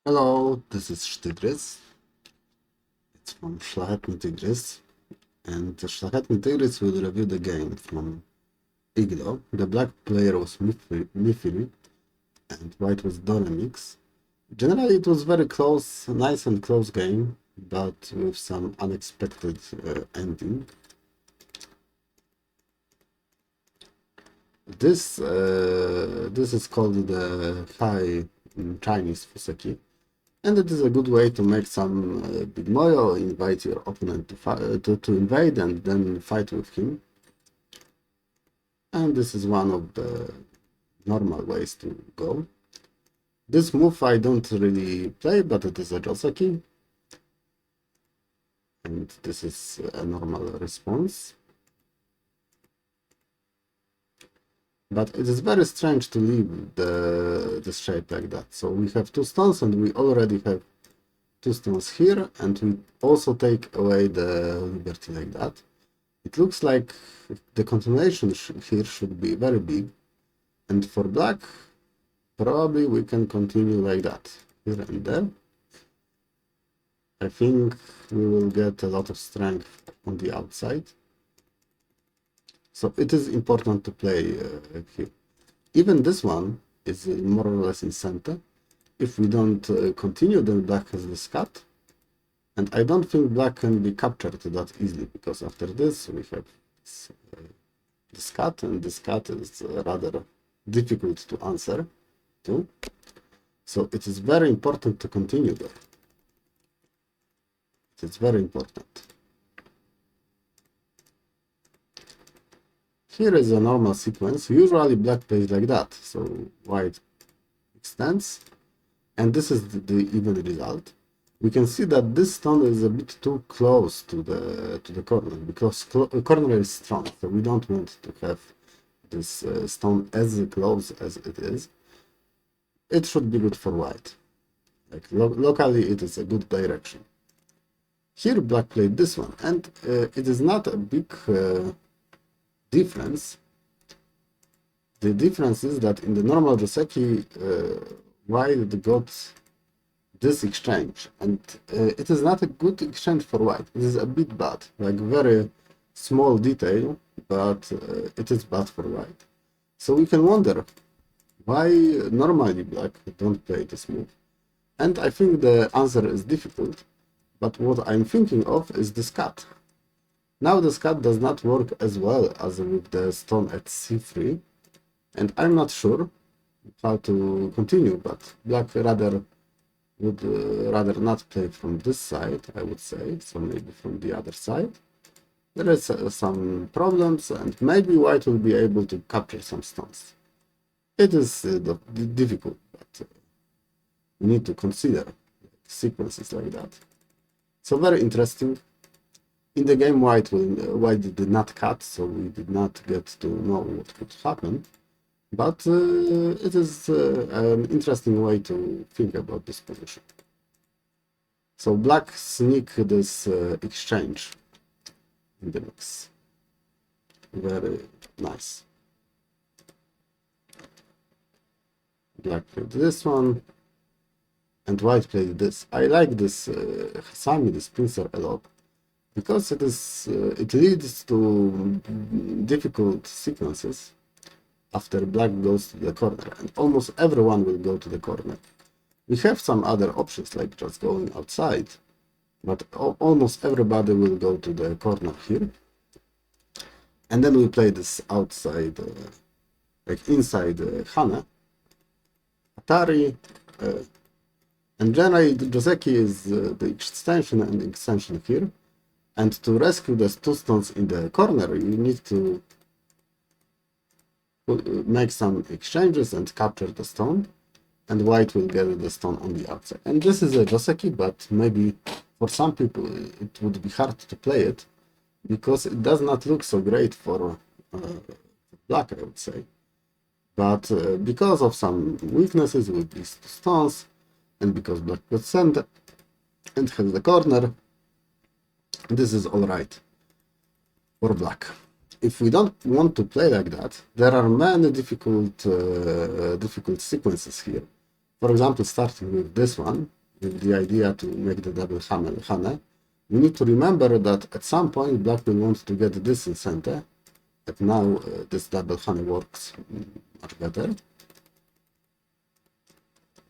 Hello, this is Tygrys. It's from Szlachetny Tygrys, and the Szlachetny Tygrys will review the game from Iglo. The black player was Mithirii, and white was doremix. Generally, it was very close, nice and close game, but with some unexpected ending. This is called the High Chinese Fuseki. And it is a good way to make some big moyo, invite your opponent to invade and then fight with him. And this is one of the normal ways to go. This move I don't really play, but it is a Joseki. And this is a normal response. But it is very strange to leave this shape like that. So we have two stones and we already have two stones here, and we also take away the liberty like that. It looks like the continuation here should be very big, and for black probably we can continue like that here and there. I think we will get a lot of strength on the outside. So it is important to play here. Even this one is more or less in center. If we don't continue, then black has this cut. And I don't think black can be captured that easily, because after this we have this cut, and this cut is rather difficult to answer to. So it is very important to continue there. It's very important. Here is a normal sequence. Usually black plays like that, so white extends, and this is the even result. We can see that this stone is a bit too close to the corner, because corner is strong, so we don't want to have this stone as close as it is. It should be good for white. Like locally, it is a good direction. Here black played this one, and it is not a big difference. The difference is that in the normal Joseki, white got this exchange, and it is not a good exchange for white. It is a bit bad, like very small detail, but it is bad for white. So we can wonder why normally black don't play this move. And I think the answer is difficult, but what I'm thinking of is this cut. Now this cut does not work as well as with the stone at c3, and I'm not sure how to continue, but black would rather not play from this side, I would say, so maybe from the other side. There is some problems, and maybe white will be able to capture some stones. It is difficult, but we need to consider sequences like that. So very interesting. In the game, white did not cut, so we did not get to know what could happen. But it is an interesting way to think about this position. So black sneak this exchange in the mix. Very nice. Black played this one, and white played this. I like this Hasami, this pincer, a lot, because it leads to difficult sequences after black goes to the corner, and almost everyone will go to the corner. We have some other options like just going outside, but almost everybody will go to the corner here. And then we play this outside, like inside Hana, Atari, and generally the Joseki is the extension and extension here. And to rescue the two stones in the corner, you need to make some exchanges and capture the stone, and white will get the stone on the outside. And this is a Joseki, but maybe for some people it would be hard to play it, because it does not look so great for black, I would say. But because of some weaknesses with these two stones, and because black got center and has the corner, this is alright for black. If we don't want to play like that, there are many difficult sequences here. For example, starting with this one, with the idea to make the double honey, we need to remember that at some point black will want to get this in center, but now this double honey works much better.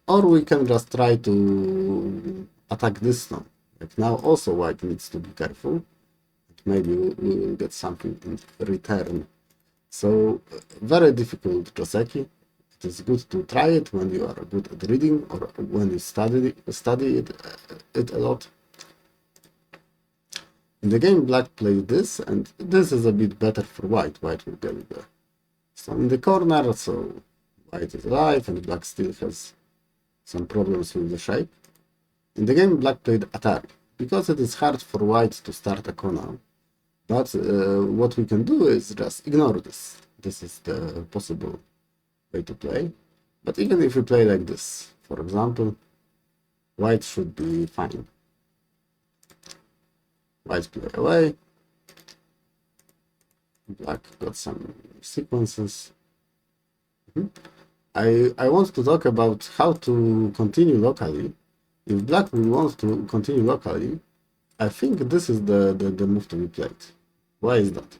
Or we can just try to attack this stone. Like now also white needs to be careful. Maybe we will get something in return. So very difficult Joseki. It is good to try it when you are good at reading or when you study it a lot. In the game, black played this, and this is a bit better for white. White will get the stone in the corner, so white is alive, and black still has some problems with the shape. In the game, black played Atari, because it is hard for white to start a corner. But what we can do is just ignore this. This is the possible way to play. But even if we play like this, for example, white should be fine. White play away. Black got some sequences. I want to talk about how to continue locally. If black will want to continue locally, I think this is the move to be played. Why is that?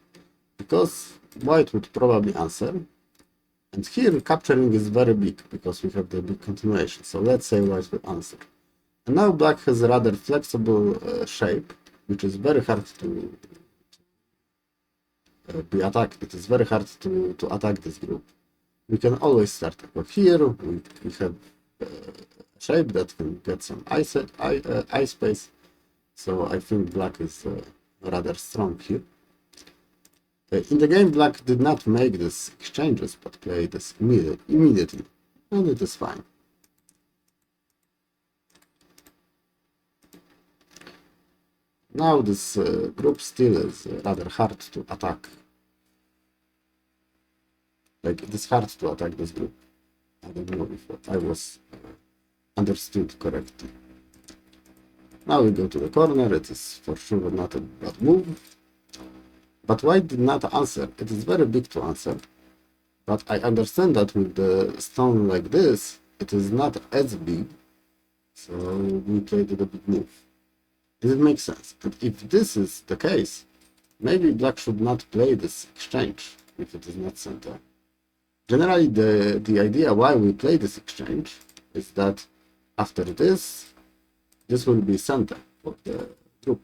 Because white would probably answer, and here capturing is very big because we have the big continuation. So let's say white will answer. And now black has a rather flexible shape, which is very hard to be attacked. It is very hard to attack this group. We can always start over here. We have a shape that can get some eye space. So I think black is rather strong here. In the game, black did not make these exchanges, but played this immediately, and it is fine. Now this group still is rather hard to attack. Like, it is hard to attack this group. I don't know if I was understood correctly. Now we go to the corner. It is for sure not a bad move. But white did not answer. It is very big to answer. But I understand that with the stone like this, it is not as big. So we played the big move. Does it make sense? And if this is the case, maybe black should not play this exchange if it is not center. Generally, the idea why we play this exchange is that after this will be center for the group.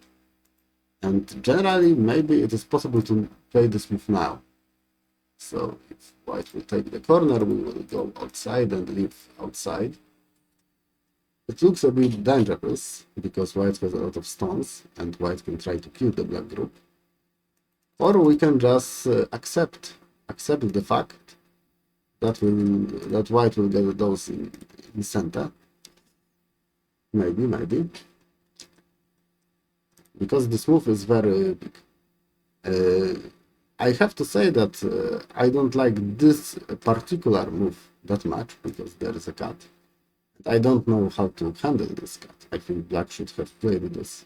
And generally, maybe it is possible to play this move now. So if white will take the corner, we will go outside and leave outside. It looks a bit dangerous because white has a lot of stones and white can try to kill the black group. Or we can just accept the fact that white will get those in center. Maybe. Because this move is very big. I have to say that I don't like this particular move that much because there is a cut. I don't know how to handle this cut. I think black should have played this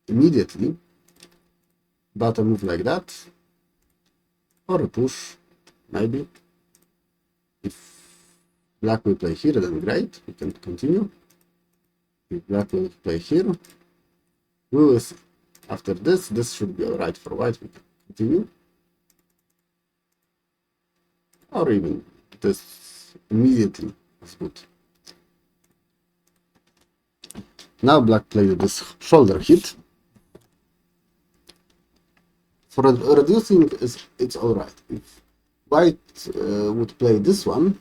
immediately. But a move like that, or a push, maybe. If black will play here, then great, we can continue. If black will play here, we will see. After this should be alright for white, we can continue. Or even this immediately is good. Now black played this shoulder hit. For reducing, it's alright. If white would play this one,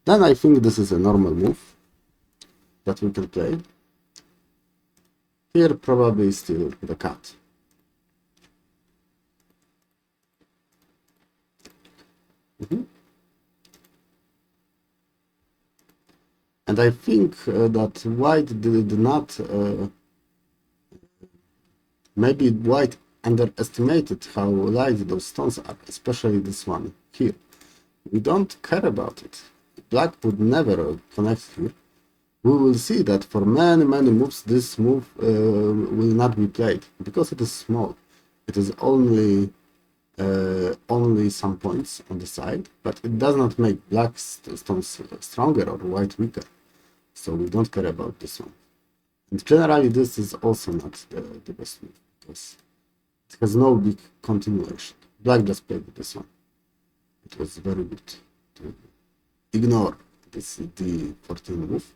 then I think this is a normal move that we can play. Here probably still the cut. And I think that white did not, maybe white underestimated how light those stones are, especially this one here. We don't care about it. Black would never connect here. We will see that for many moves, this move will not be played because it is small. It is only some points on the side, but it does not make black stones stronger or white weaker. so we don't care about this one. And generally this is also not the best move, because it has no big continuation. Black just played this one. It was very good to ignore this d14 move.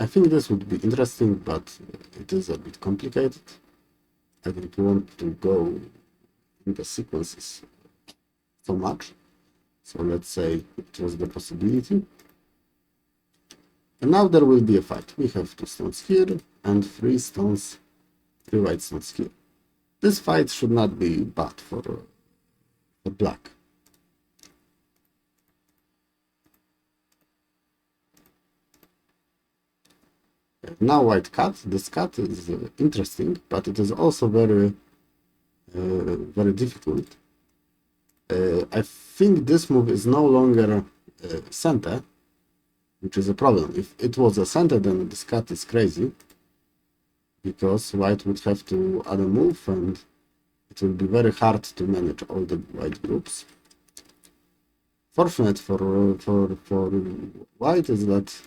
I think this would be interesting, but it is a bit complicated. I don't want to go in the sequences so much. So let's say it was the possibility. And now there will be a fight. We have 2 stones here and 3 white stones here. This fight should not be bad for black. Now white cut. This cut is interesting, but it is also very difficult. I think this move is no longer center, which is a problem. If it was a center, then this cut is crazy, because white would have to add a move, and it will be very hard to manage all the white groups. Fortunate for white is that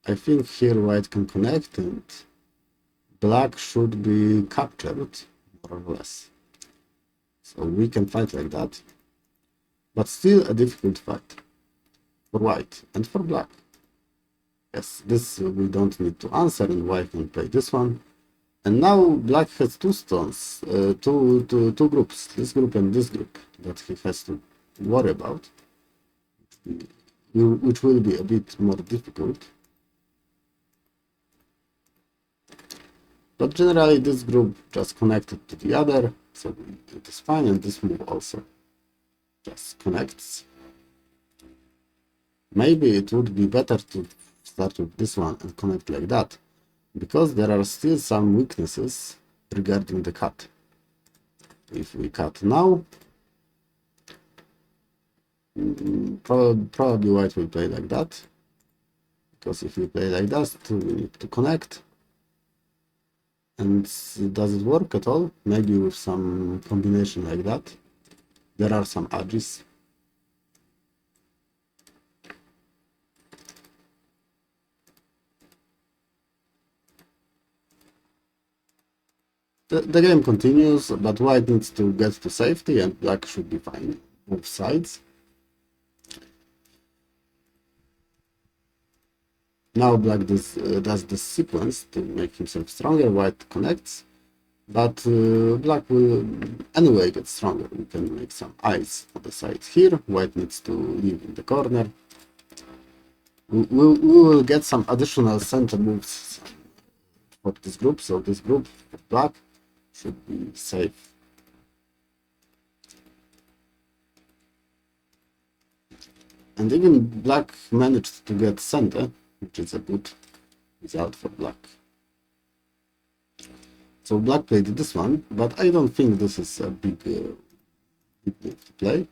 I think here white can connect, and black should be captured, more or less. So we can fight like that, but still a difficult fight for white and for black. Yes, this we don't need to answer, and white can play this one. And now black has 2 stones, two groups, this group and this group, that he has to worry about, which will be a bit more difficult. But generally this group just connected to the other, so it is fine, and this move also just connects. Maybe it would be better to start with this one and connect like that, because there are still some weaknesses regarding the cut. If we cut now, probably white will play like that, because if we play like that, we need to connect. And does it work at all? Maybe with some combination like that. There are some edges. The game continues, but white needs to get to safety, and black should be fine both sides. Now black does this sequence to make himself stronger. White connects, but black will anyway get stronger. We can make some eyes on the side here. White needs to leave in the corner. We will get some additional center moves for this group, so this group for black should be safe. And even black managed to get center, which is a good result for black. So black played this one, but I don't think this is a big move to play.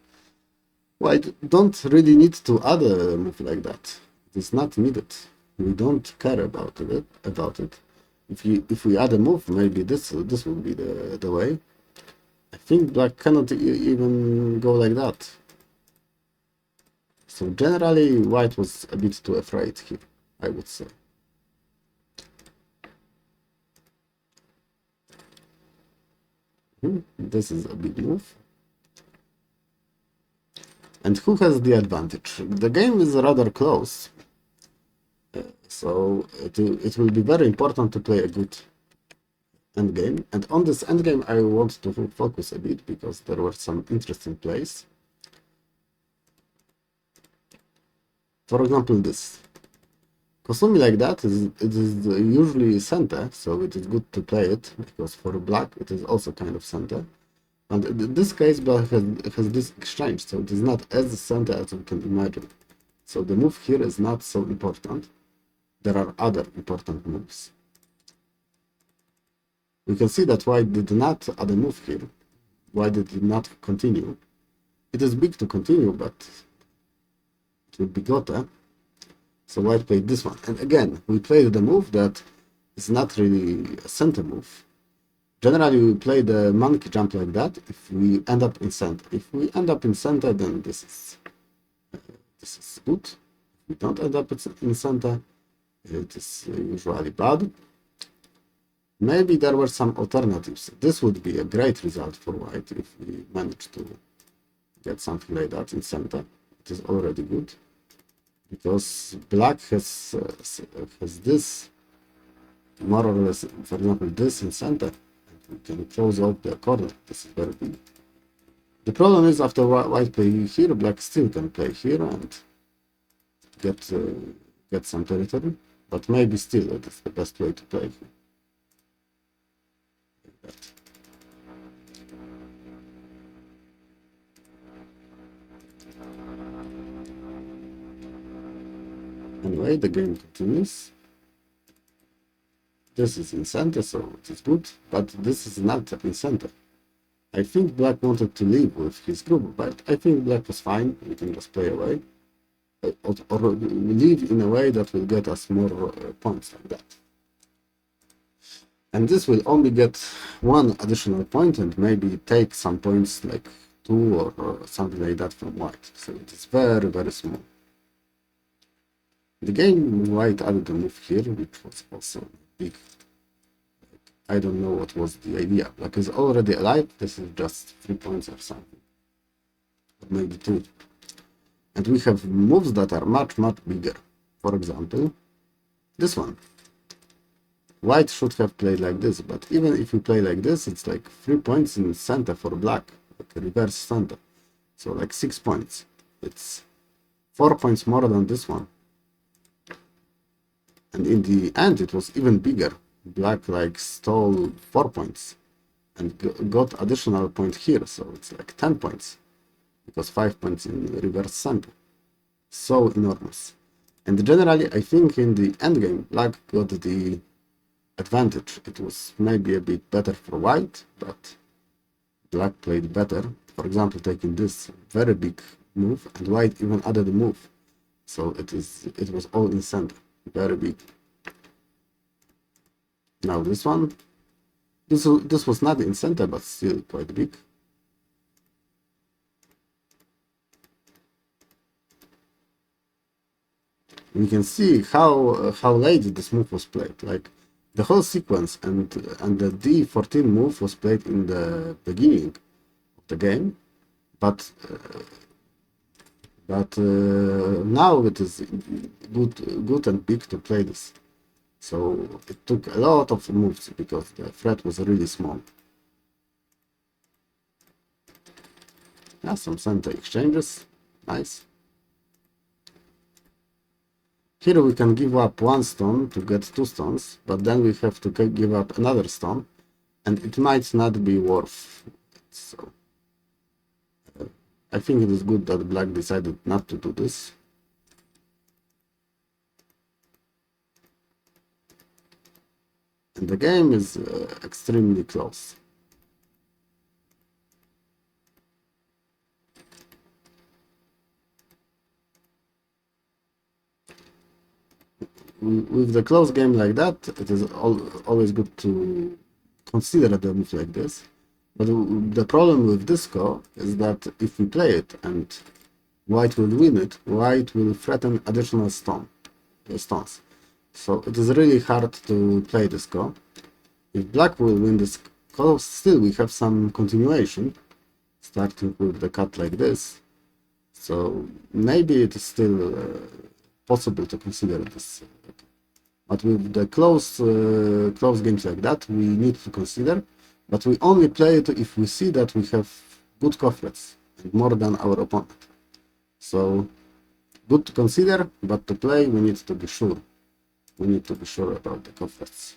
White don't really need to add a move like that. It is not needed. We don't care about it. If we add a move, maybe this will be the way. I think black cannot even go like that. So generally, white was a bit too afraid here, I would say. This is a big move. And who has the advantage? The game is rather close, so it will be very important to play a good endgame. And on this endgame I want to focus a bit, because there were some interesting plays. For example, this. Kosumi like that it is usually center, so it is good to play it, because for black it is also kind of center. And in this case, black has this exchange, so it is not as center as you can imagine. So the move here is not so important. There are other important moves. We can see that white did not add a move here. White did not continue. It is big to continue, but it will be gotta. So white played this one. And again, we played the move that is not really a center move. Generally, we play the monkey jump like that if we end up in center. If we end up in center, then this is good. If we don't end up in center, it is usually bad. Maybe there were some alternatives. This would be a great result for white if we manage to get something like that in center. It is already good, because black has this more or less, for example, this in center, and we can close out the corner. This is very big. The problem is, after white play here, black still can play here and get some territory, but maybe still it is the best way to play here. Like that. Anyway, the game continues. This is in center, so it is good, but this is not in center. I think black wanted to leave with his group, but I think black was fine. We can just play away, or leave in a way that will get us more points like that. And this will only get one additional point and maybe take some points like 2 or something like that from white. So it is very, very small. The game, white added a move here, which was also big. I don't know what was the idea. Black is already alive. This is just 3 points or something, or maybe 2. And we have moves that are much, much bigger. For example, this one. White should have played like this, but even if we play like this, it's like 3 points in center for black, like a reverse center. So like 6 points. It's 4 points more than this one. And in the end, it was even bigger. Black like stole 4 points and got additional point here, so it's like 10 points, because 5 points in reverse center. So enormous. And generally, I think in the end game, black got the advantage. It was maybe a bit better for white, but black played better. For example, taking this very big move, and white even added a move. So it was all in center, very big. Now this one, this was not in center, but still quite big. We can see how late this move was played. Like the whole sequence and the D14 move was played in the beginning of the game, but now it is good and big to play this. So it took a lot of moves because the threat was really small. Yeah, some center exchanges, nice. Here we can give up 1 stone to get 2 stones, but then we have to give up another stone, and it might not be worth it. So I think it is good that black decided not to do this. And the game is extremely close. With the close game like that, it is always good to consider the move like this. But the problem with disco is that if we play it and white will win it, white will threaten additional stones. So it is really hard to play disco. If black will win this, still we have some continuation, starting with the cut like this. So maybe it is still possible to consider this. But with the close games like that, we need to consider. But we only play it if we see that we have good cofrets, and more than our opponent. So good to consider, but to play we need to be sure. We need to be sure about the cofrets.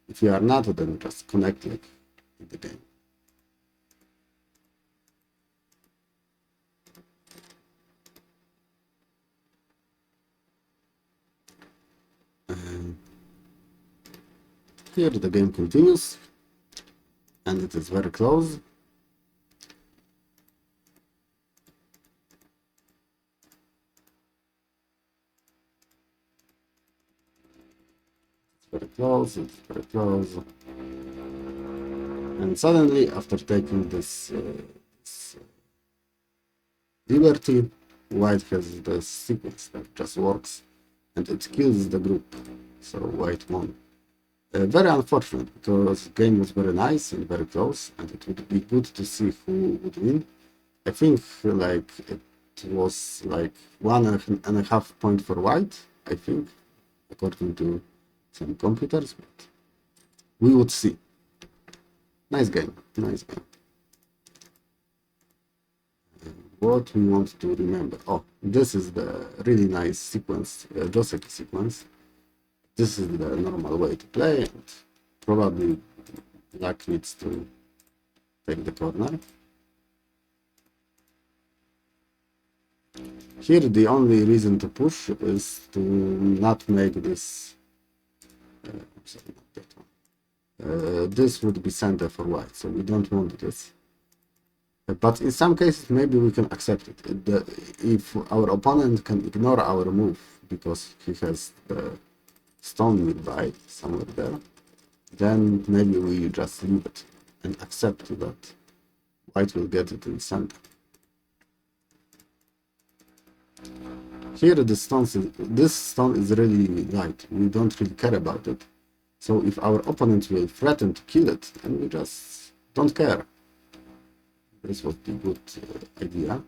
If we are not, then just connect like in the game. Here the game continues, and it is very close. very close, it's very close. And suddenly, after taking this, liberty, white has the sequence that just works and it kills the group, so white won. Very unfortunate, because the game was very nice and very close, and it would be good to see who would win. I think like it was like 1.5 point for white, I think, according to some computers, but we would see. Nice game, nice game. What we want to remember. Oh, this is the really nice sequence, Joseki sequence. This is the normal way to play, and probably black needs to take the corner. Here the only reason to push is to not make this, sorry, not that one. This would be center for white, so we don't want this. But in some cases maybe we can accept it. If our opponent can ignore our move because he has the stone nearby, somewhere there, then maybe we just leave it and accept that white will get it in center. Here this stone is really light, we don't really care about it. So if our opponent will threaten to kill it, then we just don't care. This would be a good idea.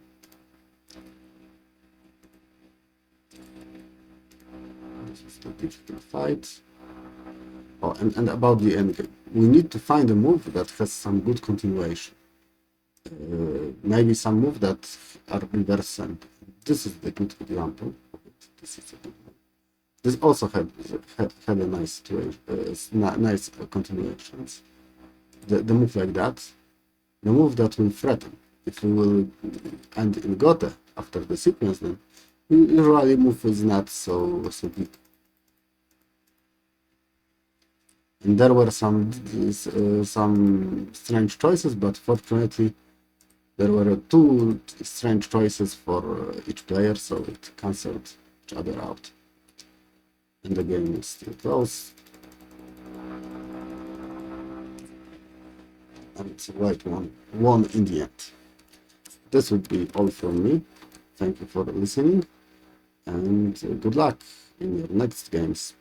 This is a difficult fight. Oh, and about the endgame. We need to find a move that has some good continuation. Maybe some move that are reverse sent. This is the good example of it. This is a good one. This also had a nice situation, nice continuations. The move like that. The move that will threaten. If we will end in gote after the sequence, then usually move is not so big. And there were some strange choices, but fortunately there were 2 strange choices for each player, so it cancelled each other out. And the game is still close. And white won in the end. This would be all from me. Thank you for listening, and good luck in your next games.